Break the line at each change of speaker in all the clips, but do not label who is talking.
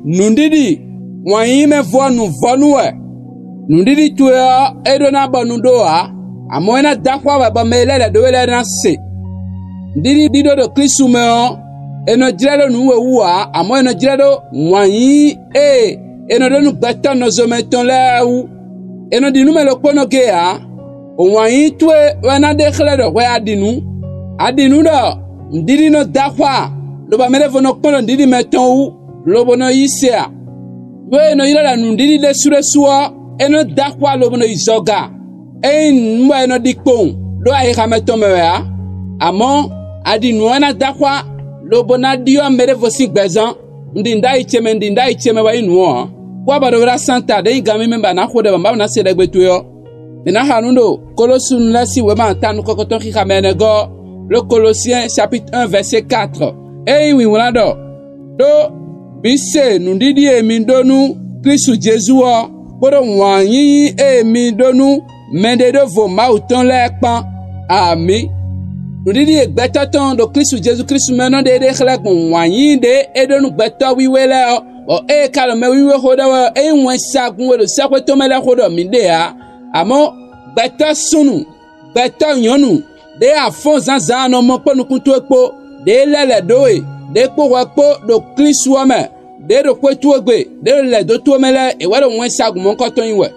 nundidi wanyi me vonu vonue nundidi tuya edona banudoa amoena dakwa ba melele doele na se ndidi dido do Kristu me eno jirado nuwe uwa amo eno jirado wanyi eno donu gbeta no zometon lewu eno dinu me lo kono gea wanyi tue wana dekhle do we adinu do ndidi no dakwa lo ba mele vono kono ndidi meton lo bono yisea we no yira nu ndidi de sure suwa eno dakwa lo bono izoga mwa eno dikpon lo ayi kameton mewa amo adinu wana dakwa lo bona dio mere vosi gbezan ndinda icheme wa inu kwa badora santa de ngami memba na khode bamba na sele gbetu yo na hanundo Colossiens lasi wema tanu kokoton ki kamenego le Colossiens chapitre 1 verset 4 oui wona do bise nundidi emindonu Kristu Jesu o bodo wanyi emindonu mende do vo mauton lekpan ami nundidi egbetoton do Kristu Jesu Kristu meno de khlekon wanyi de edonu gbeto wiwele o kalome wiwe hoda wa wensagun we do sakweto mele hoda mindea amo gbeto sunu gbeto nyonu de afon zanzan no mo ponu kuntu epo de lele doe de po wapo do Kristu ame de do kwetu ogbe de le do to mele e wero wensagun mo nkoton yiwe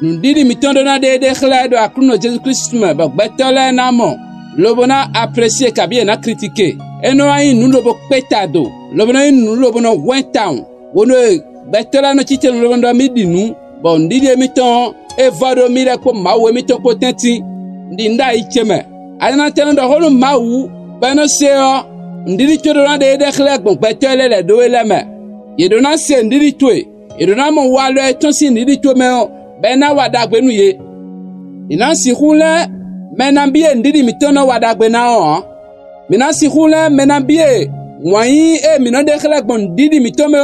nundidi mitondo na de khle do akruno Jesu Kristu me ba gbeto le na mo lobona apprécier kabie na critiquer eno ayi nu lobo petado lobona ayi nu lobo no wentown wono betela no chiche lobo midinu bon ndidi emiton evado mire ko mawe emiton potenti ndinda icheme ana tendo holu mawu bano seo ndidi chodo na de khle gbon betele le do eleme yedona se ndidi twe yedona mo walo etonsi ndidi twe me bena wadagbenu ye ina si hule menambie ndidi mitono wadagbe na o minasi hule menambie wanyi mino de khle gbon ndidi mitome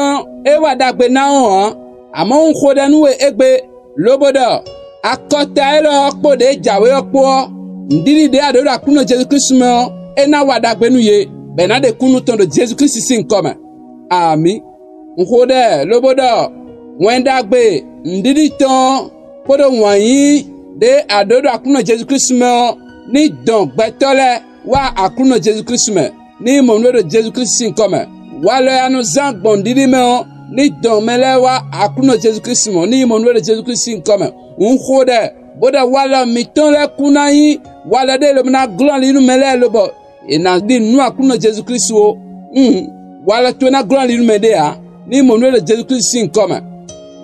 wadagbe na o amo nkhodanu egbe lobodo akota elo okpo de jawe okpo ndidi de adodo akuno Jesu Kristu me na wadagbe nu ye bena de kunu tondo Jesu Kristu sin kome ami nkhode lobodo wendagbe ndidi ton podo wanyi de adodo akuno Jesu Kristu me ni don gbetole wa akuno Jesu Kristu me ni monwedo Jesu Kristu sin kome walo anu zan gbondidi me ni don mele wa akuno Jesu Kristu me ni monwedo Jesu Kristu sin kome unkhode boda wala mitonle kunayi wala de lo na gloire inu mele lobo ina di nu akuno Jesu Kristu o wala to na gloire inu medea ni monwedo Jesu Kristu sin kome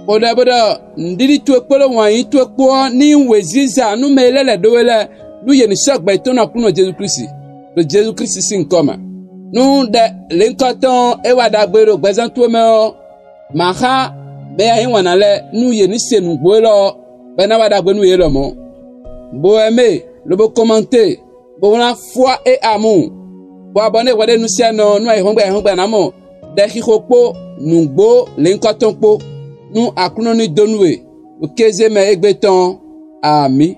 boda ndidi tu ekpolo wanyi tu ekpo ni weziza nu melele dowele nu yeni sogbe to na kuno Jesu Kristu do Jesu Kristu sin koma nu de lenkoton ewadagbero gbezan tu me o maha be ayin wanale nu yeni senu gbolo be na wadagbenu ye lo mo bo eme lo bo commenter bo na foi et amour bo abonner wade nu se no nu ehongbe na mo de khikokpo nu gbo lenkoton po nu akuno ni donwe okeze me egbeton ami